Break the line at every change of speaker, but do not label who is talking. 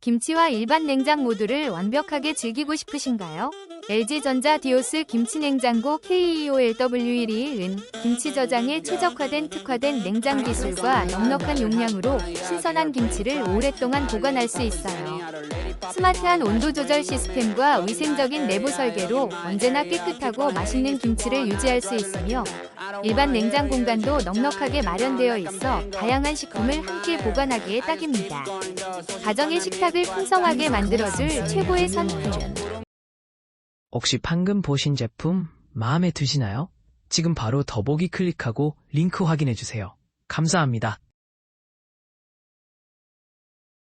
김치와 일반 냉장 모두를 완벽하게 즐기고 싶으신가요? LG전자 디오스 김치냉장고 KEOLW1은 김치 저장에 최적화된 특화된 냉장 기술과 넉넉한 용량으로 신선한 김치를 오랫동안 보관할 수 있어요. 스마트한 온도 조절 시스템과 위생적인 내부 설계로 언제나 깨끗하고 맛있는 김치를 유지할 수 있으며 일반 냉장 공간도 넉넉하게 마련되어 있어 다양한 식품을 함께 보관하기에 딱입니다. 가정의 식탁을 풍성하게 만들어줄 최고의 선품.
혹시 방금 보신 제품 마음에 드시나요? 지금 바로 더보기 클릭하고 링크 확인해주세요. 감사합니다.